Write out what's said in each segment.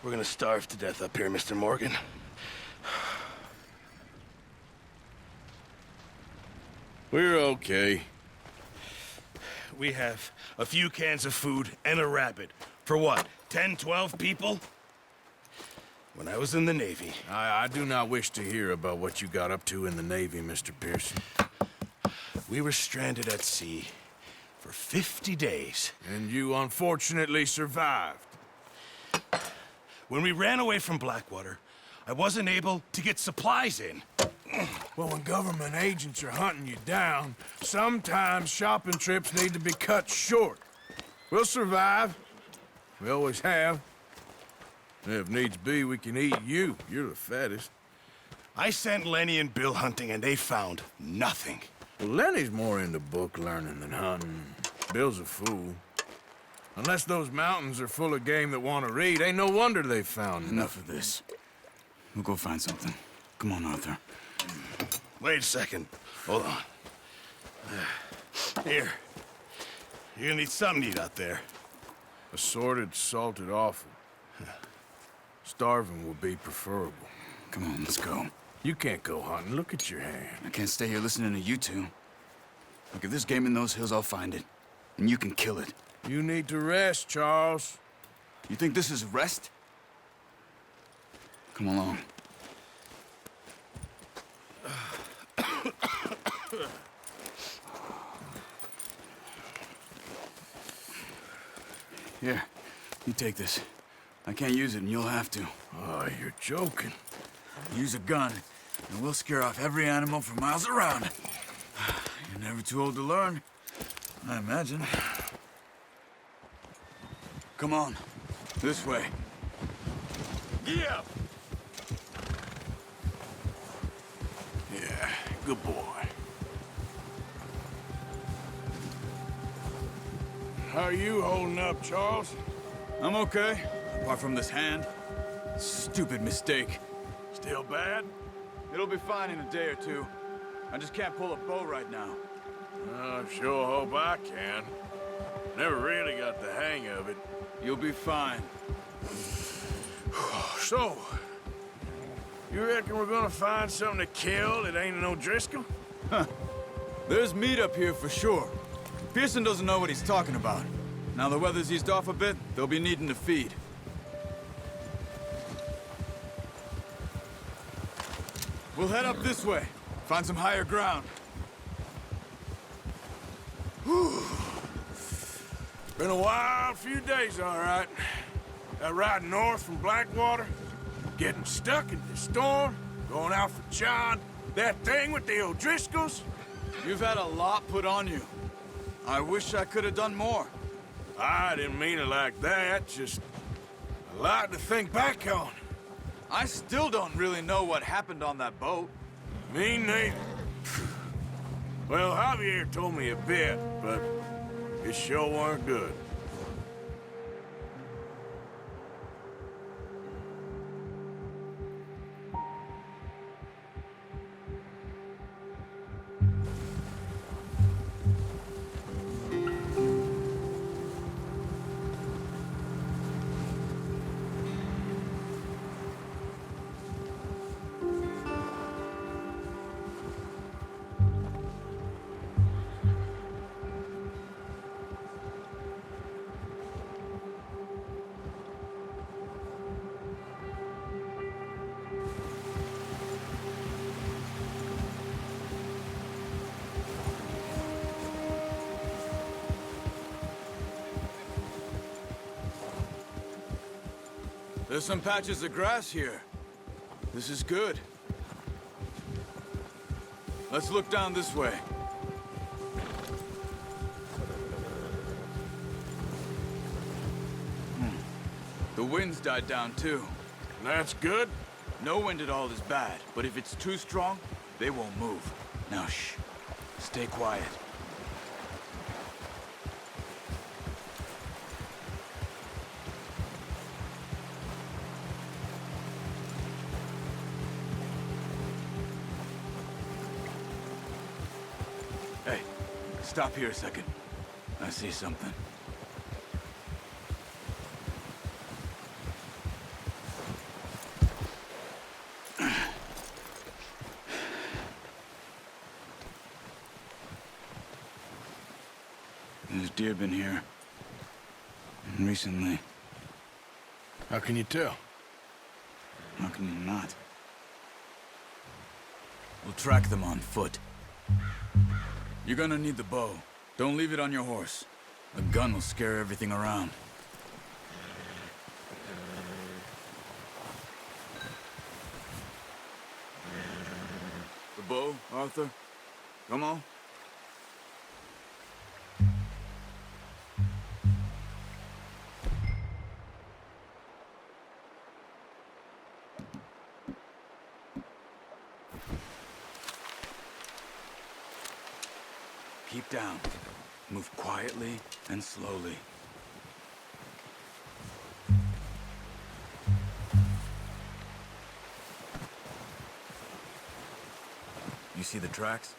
we're gonna starve to death up here, Mr. Morgan. We're okay. We have a few cans of food and a rabbit. For what, 10, 12 people? When I was in the Navy... I do not wish to hear about what you got up to in the Navy, Mr. Pearson. We were stranded at sea for 50 days. And you unfortunately survived. When we ran away from Blackwater, I wasn't able to get supplies in. Well, when government agents are hunting you down, sometimes shopping trips need to be cut short. We'll survive. We always have. If needs be, we can eat you. You're the fattest. I sent Lenny and Bill hunting, and they found nothing. Well, Lenny's more into book learning than hunting. Bill's a fool. Unless those mountains are full of game that want to read, ain't no wonder they found Enough of this. We'll go find something. Come on, Arthur. Wait a second. Hold on. Here. You're gonna need something to eat out there. Assorted, salted offal. Starving will be preferable. Come on, let's go. You can't go hunting. Look at your hand. I can't stay here listening to you two. Look, if there's game in those hills, I'll find it. And you can kill it. You need to rest, Charles. You think this is rest? Come along. Here, you take this. I can't use it, and you'll have to. Oh, you're joking. Use a gun, and we'll scare off every animal for miles around. You're never too old to learn, I imagine. Come on, this way. Yeah. Yeah, good boy. How are you holding up, Charles? I'm okay, apart from this hand. Stupid mistake. Still bad? It'll be fine in a day or two. I just can't pull a bow right now. I sure hope I can. Never really got the hang of it. You'll be fine. So, you reckon we're gonna find something to kill that ain't no Driscoll? There's meat up here for sure. Pearson doesn't know what he's talking about. Now the weather's eased off a bit, they'll be needing to feed. We'll head up this way. Find some higher ground. Whew. Been a wild few days, all right. That ride north from Blackwater, getting stuck in the storm, going out for John, that thing with the O'Driscolls. You've had a lot put on you. I wish I could have done more. I didn't mean it like that, just a lot to think back on. I still don't really know what happened on that boat. Me neither. Well, Javier told me a bit, but it sure weren't good. There's some patches of grass here. This is good. Let's look down this way. The wind's died down too. That's good. No wind at all is bad, but if it's too strong, they won't move. Now shh. Stay quiet. Hey, stop here a second. I see something. There's deer been here. Recently. How can you tell? How can you not? We'll track them on foot. You're gonna need the bow. Don't leave it on your horse. A gun will scare everything around. The bow, Arthur? Come on. Keep down. Move quietly and slowly. You see the tracks?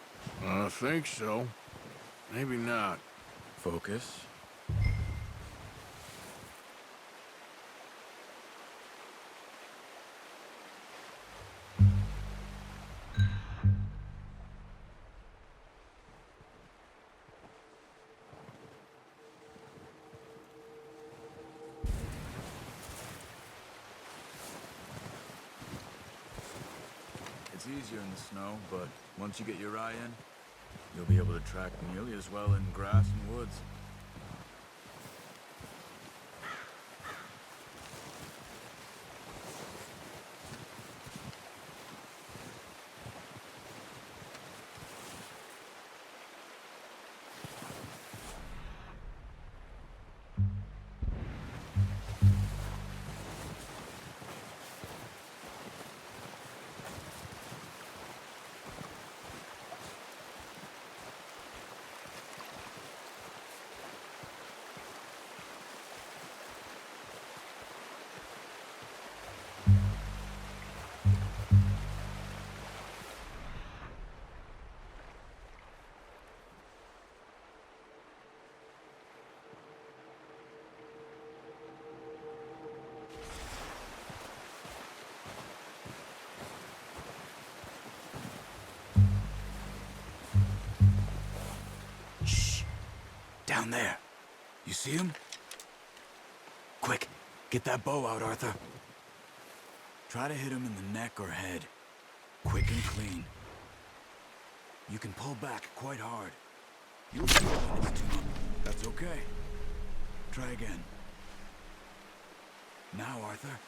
I think so. Maybe not. Focus. It's easier in the snow, but once you get your eye in, you'll be able to track nearly as well in grass and woods. Down there. You see him? Quick, get that bow out, Arthur. Try to hit him in the neck or head. Quick and clean. You can pull back quite hard. You'll feel when it's too much. That's okay. Try again. Now, Arthur.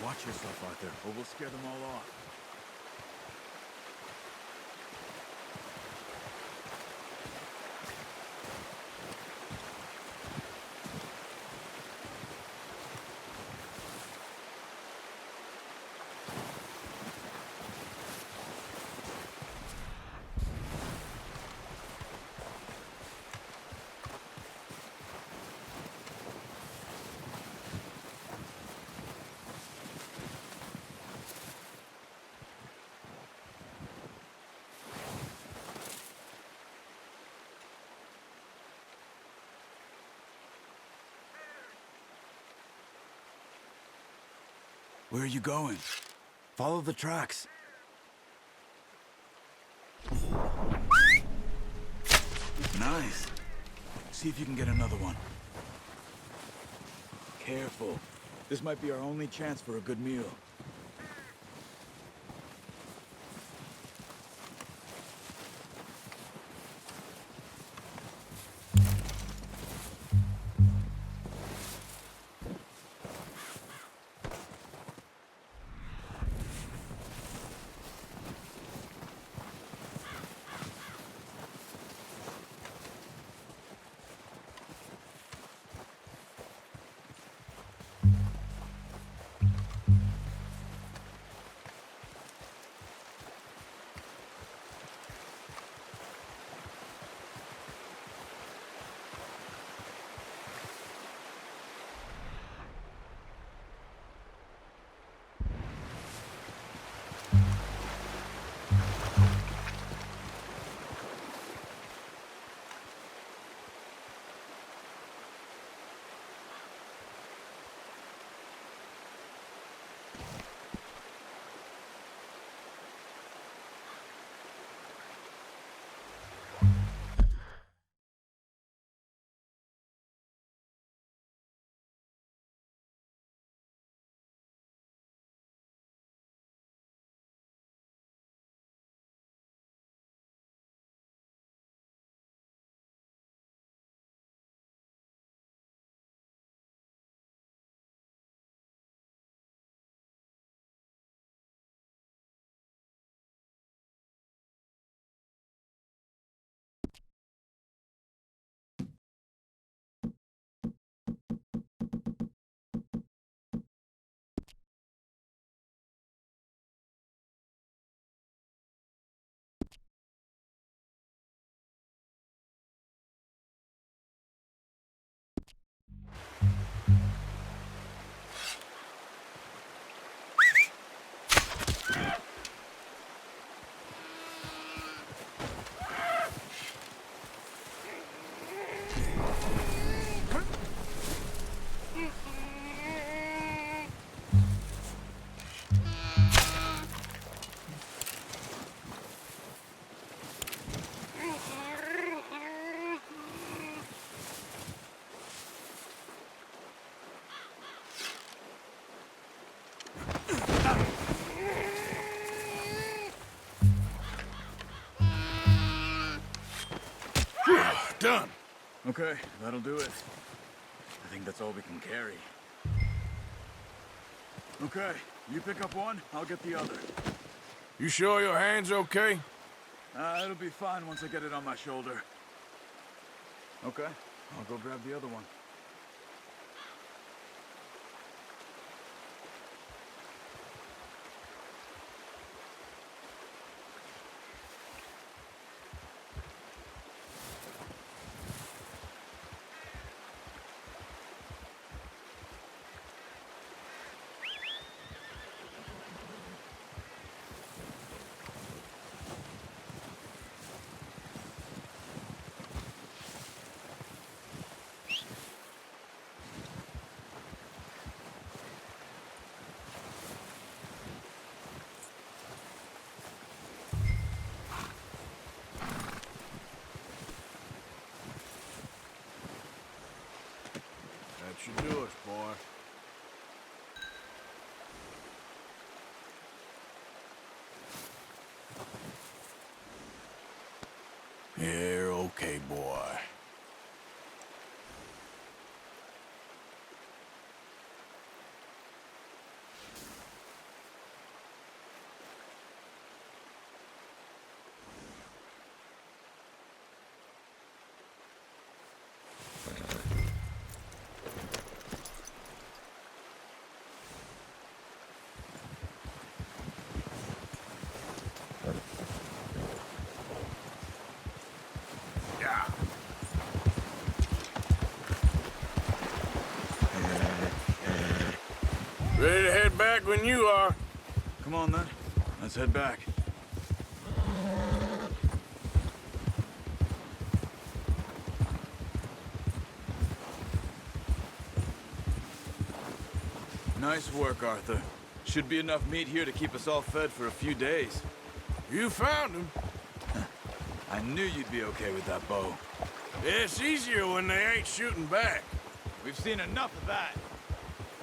Watch yourself out there, or we'll scare them all off. Where are you going? Follow the tracks. Nice. See if you can get another one. Careful. This might be our only chance for a good meal. Done. Okay, that'll do it. I think that's all we can carry. Okay, you pick up one, I'll get the other. You sure your hand's okay? It'll be fine once I get it on my shoulder. Okay, I'll go grab the other one. That should do us, boy. You're okay, boy. Ready to head back when you are. Come on then, let's head back. Nice work, Arthur. Should be enough meat here to keep us all fed for a few days. You found him. I knew you'd be okay with that bow. It's easier when they ain't shooting back. We've seen enough of that.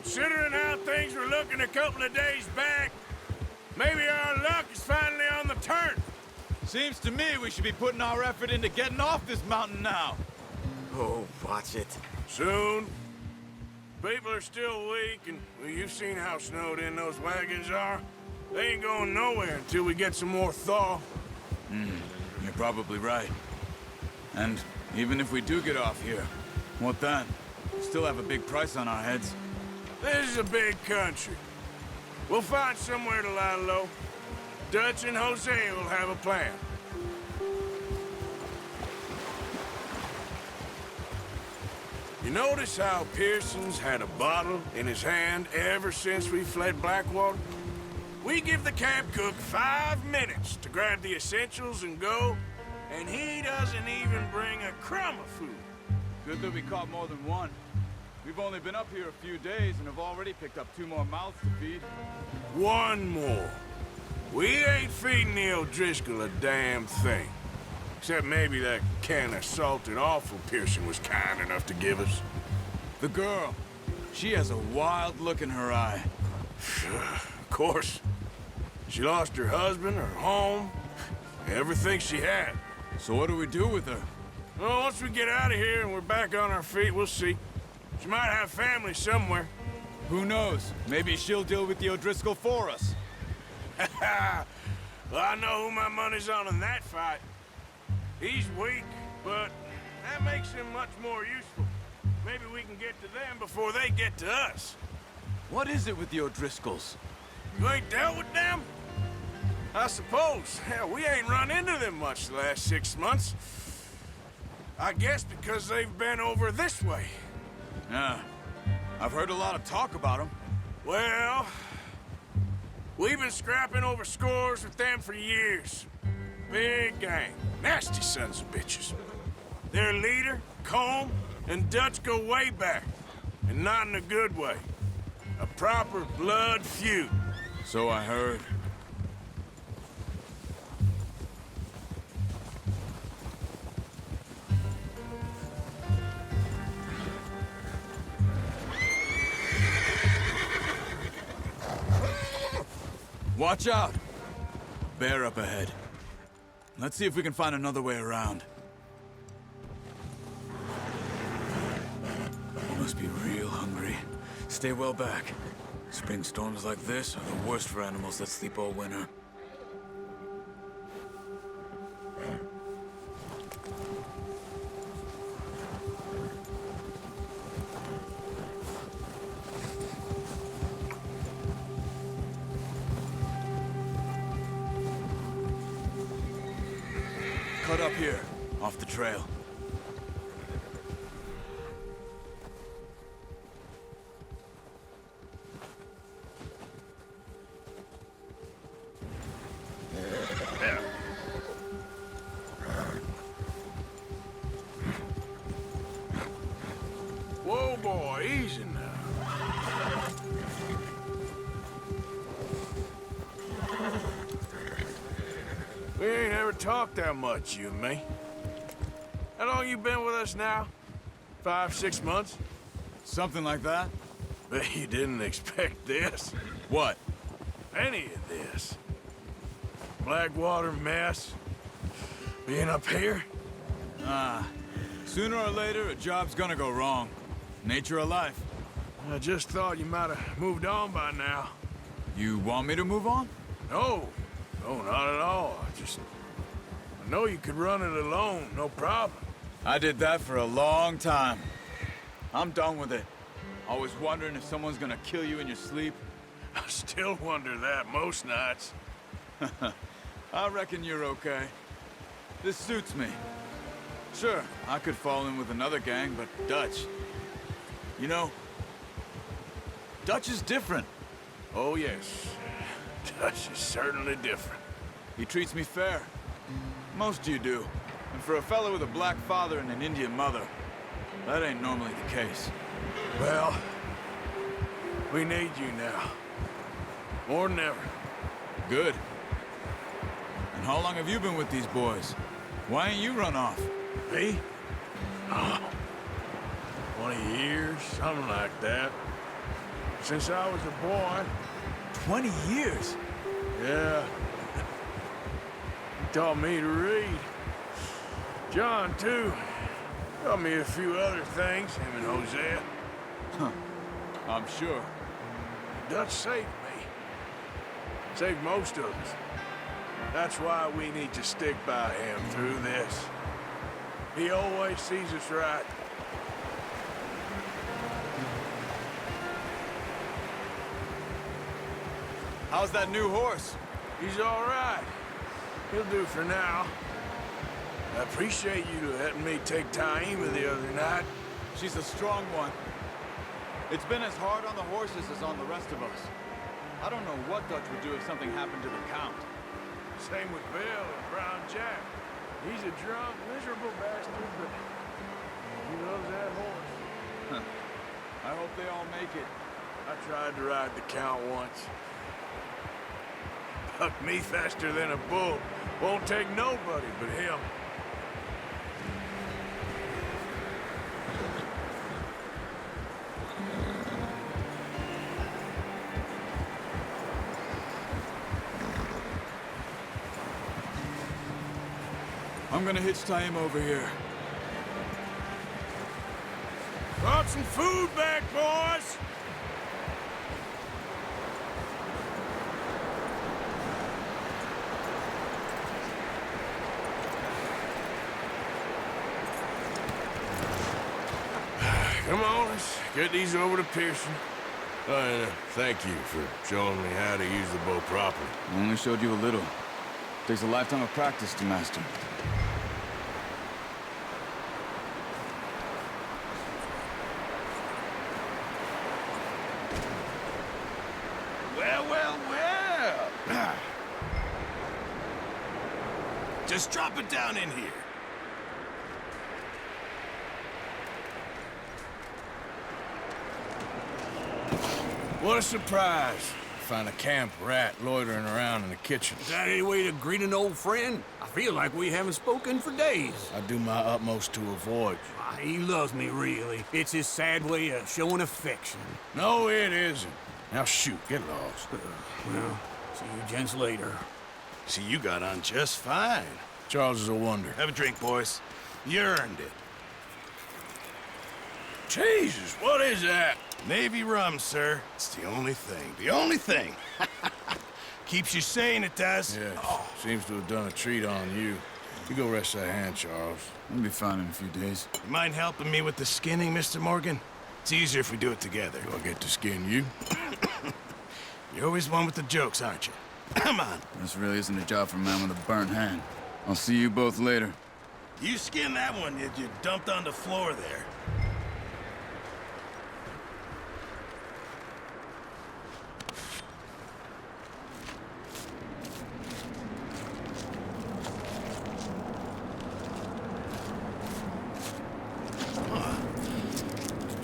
Considering how things were looking a couple of days back, maybe our luck is finally on the turn. Seems to me we should be putting our effort into getting off this mountain now. Oh, watch it. Soon. People are still weak, and well, you've seen how snowed in those wagons are. They ain't going nowhere until we get some more thaw. You're probably right. And even if we do get off here, what then? We still have a big price on our heads. This is a big country. We'll find somewhere to lie low. Dutch and Jose will have a plan. You notice how Pearson's had a bottle in his hand ever since we fled Blackwater? We give the camp cook 5 minutes to grab the essentials and go, and he doesn't even bring a crumb of food. Good that we caught more than one. We've only been up here a few days and have already picked up 2 more mouths to feed. One more. We ain't feeding the O'Driscoll a damn thing. Except maybe that can of salted offal Pearson was kind enough to give us. The girl. She has a wild look in her eye. Of course. She lost her husband, her home, everything she had. So what do we do with her? Well, once we get out of here and we're back on our feet, we'll see. She might have family somewhere. Who knows? Maybe she'll deal with the O'Driscoll for us. Well, I know who my money's on in that fight. He's weak, but that makes him much more useful. Maybe we can get to them before they get to us. What is it with the O'Driscolls? You ain't dealt with them? I suppose. Hell, we ain't run into them much the last 6 months. I guess because they've been over this way. Yeah. I've heard a lot of talk about them. Well, we've been scrapping over scores with them for years. Big gang. Nasty sons of bitches. Their leader, Colm, and Dutch go way back. And not in a good way. A proper blood feud. So I heard. Watch out! Bear up ahead. Let's see if we can find another way around. You must be real hungry. Stay well back. Spring storms like this are the worst for animals that sleep all winter. Cut up here, off the trail. Whoa, boy, easy now. We ain't ever talked that much, you and me. How long you been with us now? 5, 6 months? Something like that? Bet you didn't expect this. What? Any of this. Blackwater mess. Being up here? Sooner or later, a job's gonna go wrong. Nature of life. I just thought you might have moved on by now. You want me to move on? No. No, not at all. I know you could run it alone, no problem. I did that for a long time. I'm done with it. Always wondering if someone's gonna kill you in your sleep. I still wonder that most nights. I reckon you're okay. This suits me. Sure, I could fall in with another gang, but Dutch... You know, Dutch is different. Oh, yes. Dutch is certainly different. He treats me fair. Most of you do. And for a fellow with a black father and an Indian mother, that ain't normally the case. Well, we need you now. More than ever. Good. And how long have you been with these boys? Why ain't you run off? Me? Oh, 20 years, something like that. Since I was a boy. 20 years? Yeah. He taught me to read. John, too. Taught me a few other things, him and Hosea. Huh. I'm sure. Dutch saved me. Saved most of us. That's why we need to stick by him through this. He always sees us right. How's that new horse? He's all right. He'll do for now. I appreciate you letting me take Taima the other night. She's a strong one. It's been as hard on the horses as on the rest of us. I don't know what Dutch would do if something happened to the Count. Same with Bill and Brown Jack. He's a drunk, miserable bastard, but he loves that horse. I hope they all make it. I tried to ride the Count once. Bucked me faster than a bull. Won't take nobody but him. I'm gonna hitch Taima over here. Brought some food back, boys! Come on, let's get these over to Pearson. Oh, and thank you for showing me how to use the bow properly. I only showed you a little. Takes a lifetime of practice to master. Well, well, well. Just drop it down in here. What a surprise. Find a camp rat loitering around in the kitchen. Is that any way to greet an old friend? I feel like we haven't spoken for days. I do my utmost to avoid you. He loves me, really. It's his sad way of showing affection. No, it isn't. Now shoot, get lost. Well, see you gents later. See, you got on just fine. Charles is a wonder. Have a drink, boys. You earned it. Jesus, what is that? Navy rum, sir. It's the only thing. The only thing. Keeps you sane, it does. Yeah, seems to have done a treat on you. You go rest that hand, Charles. I'll be fine in a few days. You mind helping me with the skinning, Mr. Morgan? It's easier if we do it together. Do I get to skin you? You're always one with the jokes, aren't you? Come on. This really isn't a job for a man with a burnt hand. I'll see you both later. You skin that one you dumped on the floor there.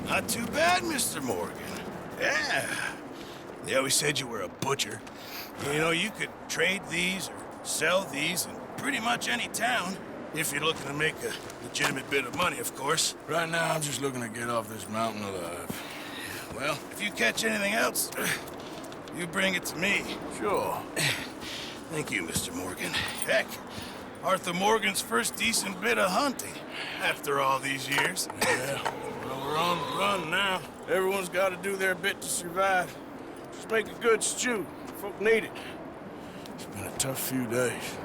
Not too bad, Mr. Morgan. Yeah. They always said you were a butcher. You know, you could trade these or sell these in pretty much any town. If you're looking to make a legitimate bit of money, of course. Right now, I'm just looking to get off this mountain alive. Well, if you catch anything else, you bring it to me. Sure. Thank you, Mr. Morgan. Heck, Arthur Morgan's first decent bit of hunting after all these years. Yeah, well, we're on the run now. Everyone's got to do their bit to survive. Just make a good stew. Folk need it. It's been a tough few days.